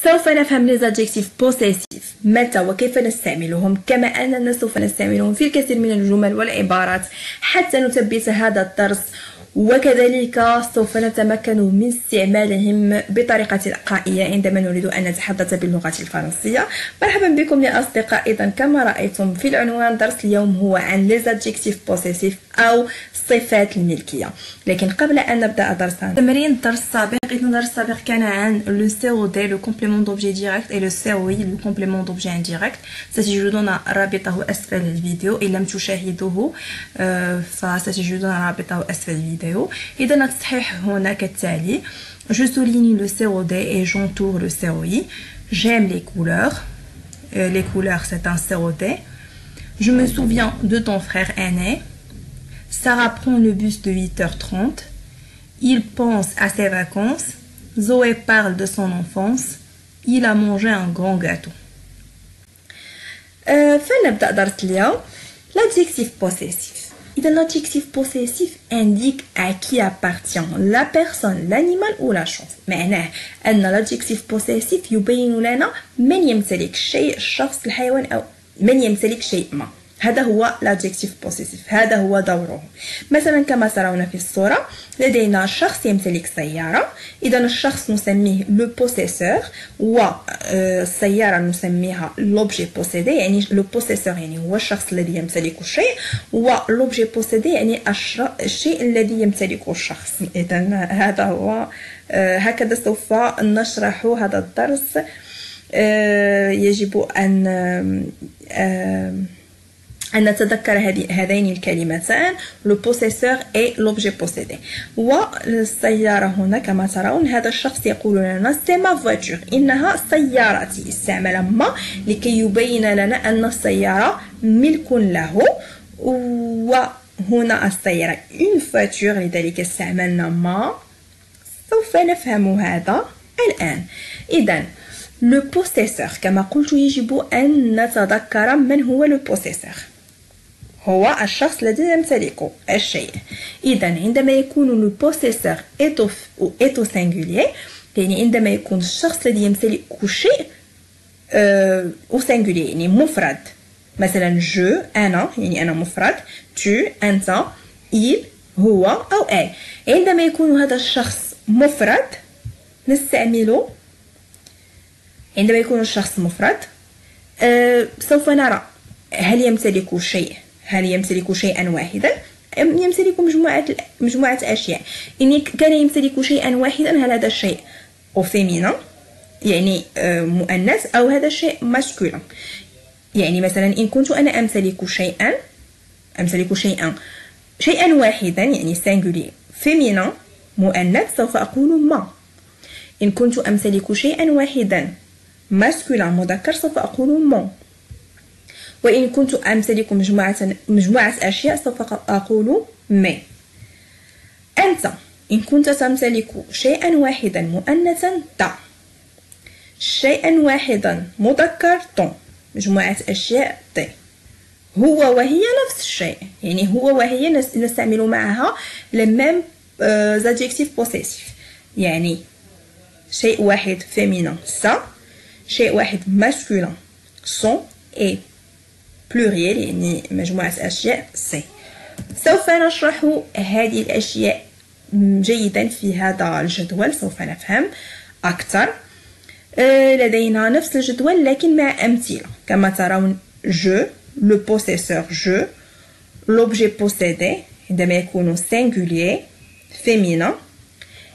سوف نفهم les adjectifs possessifs متى وكيف نستعملهم، كما أننا سوف نستعملهم في الكثير من الجمل والعبارات حتى نثبت هذا الدرس، وكذلك سوف نتمكن من استعمالهم بطريقة تلقائية عندما نريد أن نتحدث باللغة الفرنسية. مرحبا بكم يا أصدقاء. إذن كما رأيتم في العنوان، درس اليوم هو عن les adjectifs possessifs أو صفات الملكية. لكن قبل أن نبدأ درسنا، تمرين الدرس السابق، إذن الدرس السابق كان عن le COD le complément d'objet direct et le COI le complément d'objet indirect. ستجدون رابطه أسفل الفيديو، إن لم تشاهدوه فستجدون رابطه أسفل الفيديو. إذن التصحيح هنا كالتالي: Je souligne le COD et j'entoure le COI. J'aime les couleurs. Les couleurs, c'est un COD. Je me souviens de ton frère aîné. Sarah prend le bus de 8h30. Il pense à ses vacances. Zoé parle de son enfance. Il a mangé un grand gâteau. فنبدأ درس اليوم. L'adjectif possessif. L'adjectif possessif indique à qui appartient la personne, l'animal ou la chose. معناه أن l'adjectif possessif يبين لنا من يمتلك الشيء، الشخص، الحيوان، أو من يمتلك شيء ما. هذا هو l'adjectif possessif، هذا هو دوره. مثلا كما ترون في الصورة، لدينا شخص يمتلك سيارة، إذا الشخص نسميه le possesseur، والسيارة نسميها l'objet possédé. يعني le possesseur يعني هو الشخص الذي يمتلك الشيء، و l'objet possédé يعني الشيء الذي يمتلكه الشخص. إذا هذا هو، هكذا سوف نشرح هذا الدرس. يجب أن نتذكر هذين الكلمتان le possesseur et l'objet possédé. والسيارة هنا كما ترون، هذا الشخص يقول لنا c'est ma voiture، إنها سيارتي. استعمل ما لكي يبين لنا أن السيارة ملك له، وهنا السيارة une voiture، لذلك استعملنا ما. سوف نفهم هذا الآن. إذن le possesseur كما قلت يجب أن نتذكر من هو le possesseur. هو الشخص الذي يمتلك الشيء. إذا عندما يكون le possesseur est au singulier، يعني عندما يكون الشخص الذي يمتلك شيء au singulier يعني مفرد. مثلا je أنا، يعني أنا مفرد، tu أنت، il هو أو elle. عندما يكون هذا الشخص مفرد نستعمله، عندما يكون الشخص مفرد سوف نرى هل يمتلك شيء، هل يمتلك شيئا واحدا أم يمتلك مجموعة أشياء. إن كان يمتلك شيئا واحدا، هل هذا الشيء au féminin يعني مؤنث، أو هذا الشيء masculin. يعني مثلا إن كنت أنا أمتلك شيئا واحدا يعني singulier féminin مؤنث، سوف أقول ما. إن كنت أمتلك شيئا واحدا masculin مذكر، سوف أقول mon. وإن كنت أمتلك مجموعة أشياء سوف أقول مي. أنت إن كنت تمتلك شيئا واحدا مؤنثا تا، شيئا واحدا مذكر ton، مجموعة أشياء تي. هو وهي نفس الشيء، يعني هو وهي نستعمل معها les mêmes adjectifs possessifs. يعني شيء واحد féminin ça، شيء واحد masculin son، et pluriel يعني مجموعة أشياء سي. سوف نشرح هذه الأشياء جيدا في هذا الجدول، سوف نفهم أكثر. لدينا نفس الجدول لكن مع أمثلة. كما ترون je le possesseur je، l'objet possédé عندما يكون singulier féminin،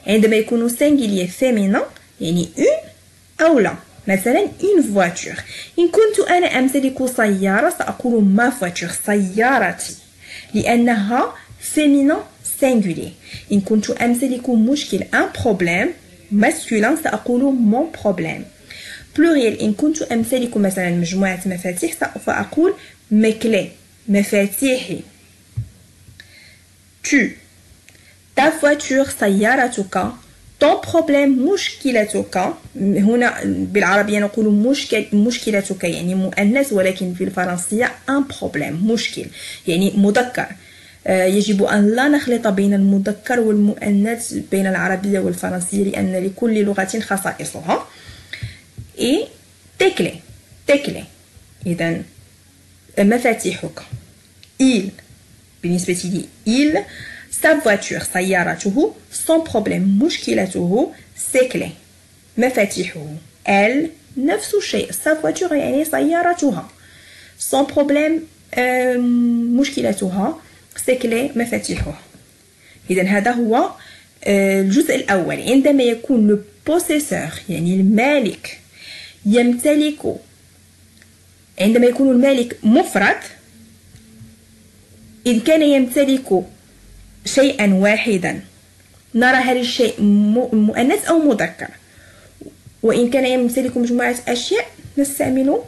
عندما يكون singulier féminin يعني une أو لا. مثلا une voiture، إن كنت أنا أمتلك سيارة سأقول ma voiture، سيارتي، لأنها féminin singulier. إن كنت أمتلك مشكل un problème masculin سأقول mon problème. pluriel، إن كنت أمتلك مثلا مجموعة مفاتيح سوف أقول mes clés، مفاتيحي. tu ta voiture سيارتك، ton problème مشكلتك. هنا بالعربية نقول مشكلتك يعني مؤنث، ولكن في الفرنسية un problème مشكل يعني مذكر. يجب أن لا نخلط بين المذكر والمؤنث بين العربية والفرنسية، لأن لكل لغة خصائصها. et tes clés. إذن مفاتيحك. Il بالنسبة لي il sa voiture سيارته son problème مشكلته ses clés مفاتيحه. elle نفس الشيء sa voiture يعني سيارتها son problème مشكلتها ses clés مفاتيحها. إذن هذا هو الجزء الأول. عندما يكون le possesseur يعني المالك يمتلك، عندما يكون المالك مفرد، إن كان يمتلك شيئا واحدا نرى هذا الشيء مؤنث أو مذكر، وإن كان يمتلك مجموعة أشياء نستعمل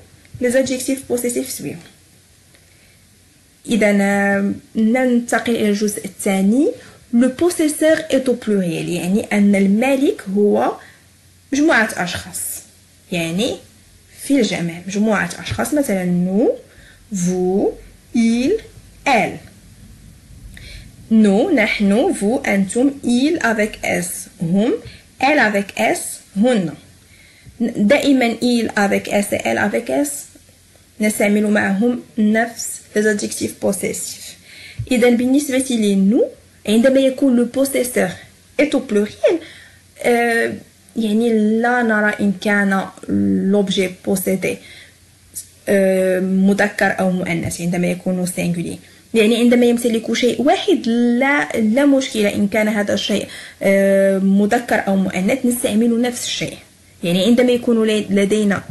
les adjectifs possessifs suivants. إذا ننتقل إلى الجزء الثاني. le possesseur est au pluriel يعني أن المالك هو مجموعة أشخاص، يعني في الجمع مجموعة أشخاص، مثلا nous, vous, il, elle. nous نحن، vous أنتم، il avec s هم، elle avec s هن. دائما il avec s et elle avec s نستعمل معهم نفس les adjectifs possessifs. إذا بالنسبة لي nous عندما يكون le possesseur est au pluriel يعني لا نرى إن كان l'objet possédé مذكر أو مؤنث عندما يكون singulier. يعني عندما يمتلك شيء واحد لا مشكلة إن كان هذا الشيء مذكر أو مؤنث نستعمل نفس الشيء. يعني عندما يكون لدينا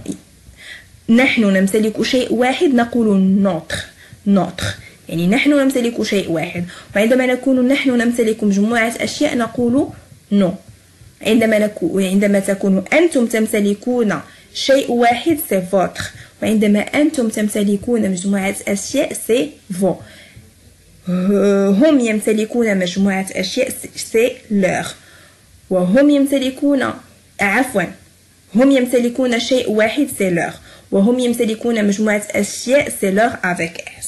نحن نمتلك شيء واحد نقول notre يعني نحن نمتلك شيء واحد، وعندما نحن نمتلك مجموعة أشياء نقول no. عندما تكون أنتم تمتلكون شيء واحد c'est votre، وعندما أنتم تمتلكون مجموعة أشياء c'est vos. هم يمتلكون مجموعة أشياء c'est leur. وهم يمتلكون هم يمتلكون شيء واحد c'est leur، وهم يمتلكون مجموعة أشياء c'est leur avec s.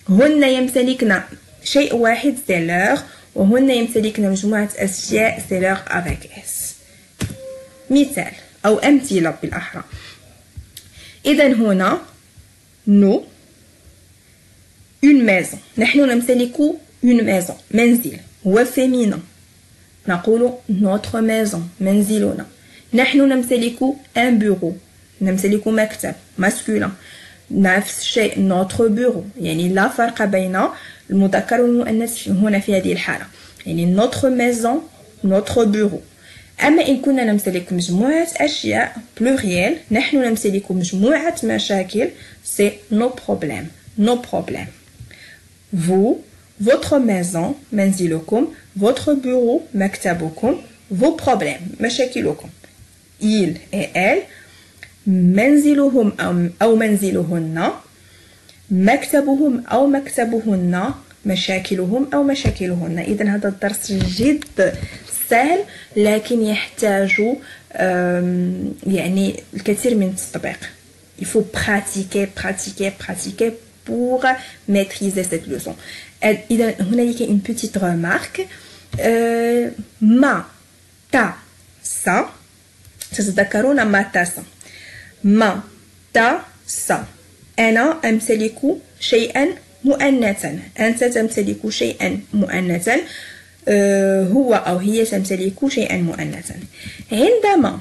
هن يمتلكن شيء واحد c'est leur، وهن يمتلكن مجموعة أشياء c'est leur avec s. مثال أو أمثلة بالأحرى. إذن هنا nous une maison، نحن نمتلك une maison منزل هو féminin نقول notre maison منزلنا. نحن نمتلك un bureau نمتلك مكتب masculin نفس الشيء notre bureau، يعني لا فرق بين المذكر والمؤنث هنا في هذه الحالة، يعني notre maison notre bureau. أما إن كنا نمتلك مجموعة أشياء pluriel نحن نمتلك مجموعة مشاكل c'est nos problèmes. vous votre maison منزلكم votre bureau مكتبكم vos problèmes مشاكلكم. il et elle منزلهم أو منزلهن مكتبهم أو مكتبهن مشاكلهم أو مشاكلهن. إذن هذا الدرس جد سهل لكن يحتاج يعني الكثير من التطبيق. il faut pratiquer pour maîtriser cette leçon. إذن هنالك une petite remarque. ما تا سا تتذكرون ما تاسا ما تا سا. أنا أمتلك شيئا مؤنثا، أنت تمتلك شيئا مؤنثا، هو أو هي تمتلك شيئا مؤنثا. عندما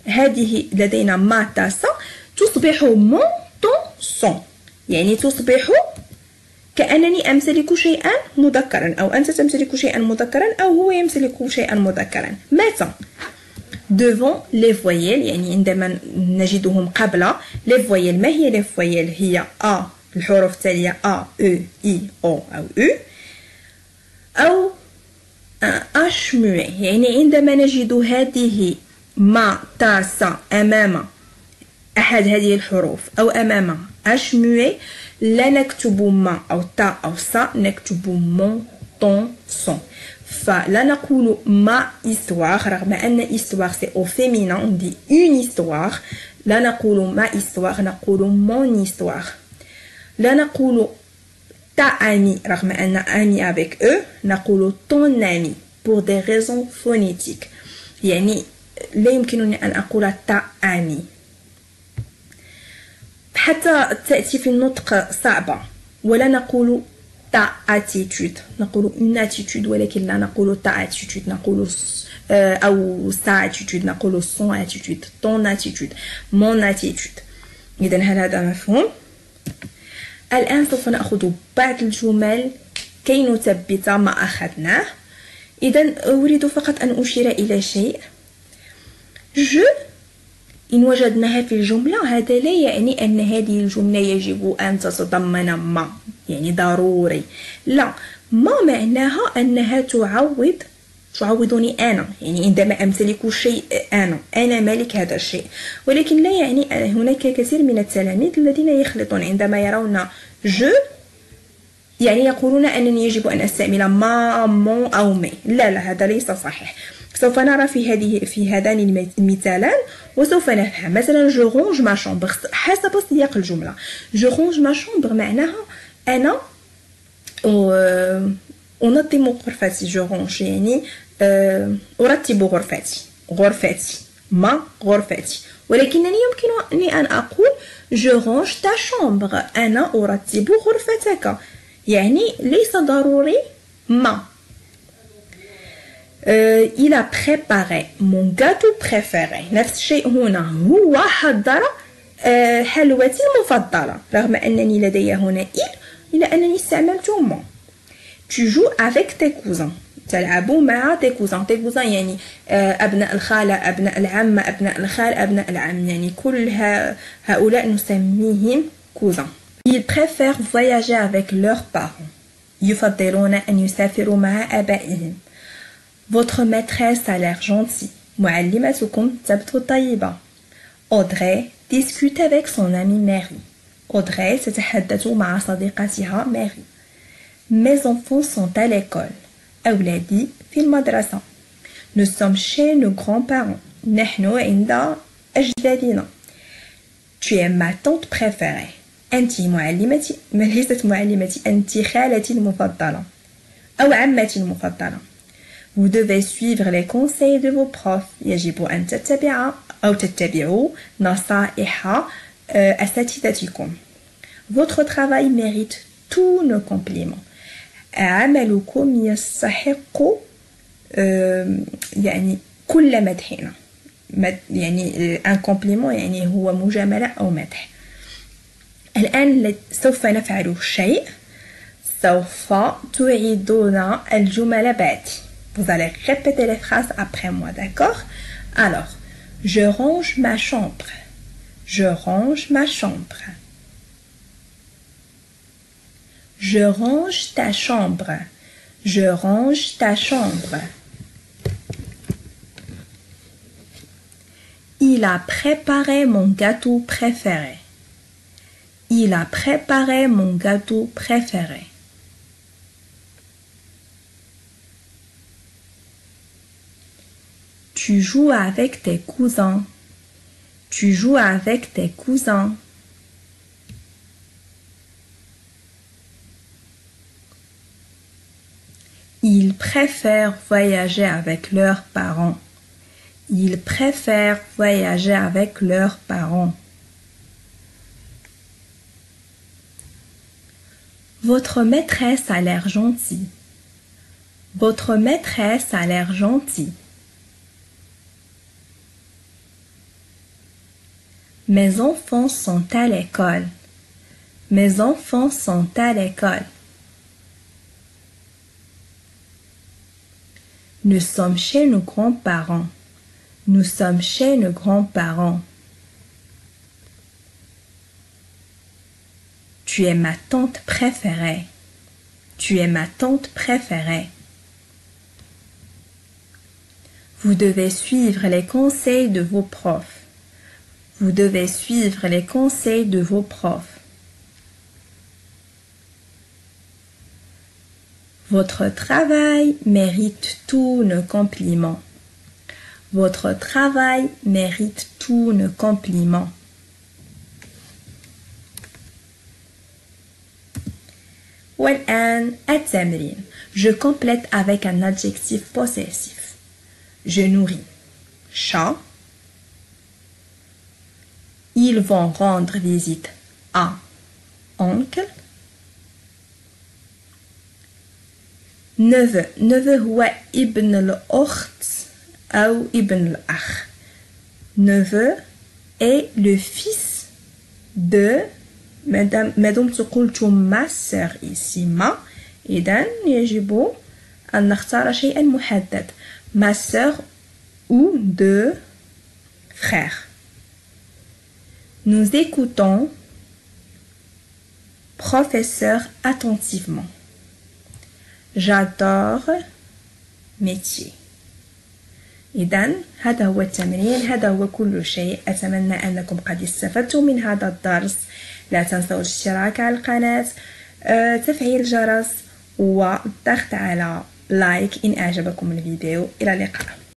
هذه لدينا ما تاسا تصبح مون طون سون، يعني تصبح كأنني أمتلك شيئا مذكرا أو أنت تمتلك شيئا مذكرا أو هو يمتلك شيئا مذكرا. متى؟ devant les voyelles يعني عندما نجدهم قبل les voyelles. ما هي les voyelles؟ هي A الحروف التالية A E I O أو U أو H muet، يعني عندما نجد هذه ما تا سا أمام أحد هذه الحروف أو أمام H muet لا نكتب ما أو تا أو سا، نكتب مون طون سون. فلا نقول ما histoire رغم أن histoire c'est au féminin on dit une histoire. لا نقول ما histoire نقول mon histoire. لا نقول ta ami رغم أن ami avec E نقول ton ami pour des raisons phonétiques. يعني لا يمكنني أن أقول ta ami حتى تأتي في النطق صعبة. ولا نقول ta attitude، نقول une attitude، ولكن لا نقول ta attitude، نقول أو sa attitude، نقول son attitude، ton attitude، mon attitude. إذا هل هذا مفهوم؟ الآن سوف نأخذ بعض الجمل كي نثبت ما أخذناه. إذا أريد فقط أن أشير إلى شيء. je إن وجدناها في الجملة هذا لا يعني أن هذه الجملة يجب أن تتضمن ما، يعني ضروري، لا. ما معناها أنها تعوضني أنا، يعني عندما أمتلك شيء أنا مالك هذا الشيء. ولكن لا يعني هناك كثير من التلاميذ الذين يخلطون عندما يرون je يعني يقولون أنني يجب أن أستعمل ما مون أو مي. لا هذا ليس صحيح. سوف نرى في هذان المثالان وسوف نفهم. مثلا je range ma chambre حسب سياق الجملة. je range ma chambre معناها أنا أنظم غرفتي. je range يعني أرتب غرفتي ما غرفتي. ولكنني يمكنني أن أقول je range ta chambre، أنا أرتب غرفتك، يعني ليس ضروري ما. il a préparé mon gâteau préféré. نفس الشيء هنا، هو حضر حلوتي المفضلة، رغم أنني لدي هنا إلا أنني استعملت mon. tu joues avec tes cousins، تلعب مع tes cousins. tes cousins يعني أبناء الخالة، أبناء العم، أبناء الخال، أبناء العم، يعني كل هؤلاء نسميهم cousins. ils préfèrent voyager avec leurs parents، يفضلون أن يسافروا مع آبائهم. votre maîtresse a l'air gentille، معلمتكم تبدو طيبة. Audrey discute avec son amie Mary، Audrey تتحدث مع صديقتها ماري. mes enfants sont à l'école، أولادي في المدرسة. nous sommes chez nos grands-parents، نحن عند أجدادنا. tu es ma tante préférée، أنت معلمتي، ليست معلمتي، أنت خالتي المفضلة أو عمتي المفضلة. vous devez suivre les conseils de vos profs، يجب أن تتبعوا نصائح أساتذتكم. votre travail mérite tous nos compliments، عملكم يستحق يعني كل مدحنا، يعني un compliment يعني هو مجاملة أو مدح. الآن سوف نفعل شيء، سوف تعيدون الجمل بعدي. vous allez répéter les phrases après moi، d'accord? alors je range ma chambre، je range ma chambre. je range ta chambre، je range ta chambre. il a préparé mon gâteau préféré، il a préparé mon gâteau préféré. tu joues avec tes cousins، tu joues avec tes cousins. ils préfèrent voyager avec leurs parents، ils préfèrent voyager avec leurs parents. votre maîtresse a l'air gentille، votre maîtresse a l'air gentille. mes enfants sont à l'école، mes enfants sont à l'école. nous sommes chez nos grands-parents، nous sommes chez nos grands-parents. tu es ma tante préférée، tu es ma tante préférée. vous devez suivre les conseils de vos profs، vous devez suivre les conseils de vos profs. votre travail mérite tous nos compliments، votre travail mérite tous nos compliments. والآن التمرين. je complète avec un adjectif possessif. je nourris chat. ils vont rendre visite neveu هو ابن الأخت أو ابن الأخ. Neveu est le fils de ما دمت قلت ma sœur ici ما إذن يجب أن نختار شيئا محدد ma sœur ou deux frères. Nous écoutons professeur attentivement. J'adore métier. إذن هذا هو التمرين، هذا هو كل شيء. أتمنى أنكم قد استفدتم من هذا الدرس. لا تنسوا الاشتراك على القناة، تفعيل الجرس والضغط على لايك إن أعجبكم الفيديو. إلى اللقاء.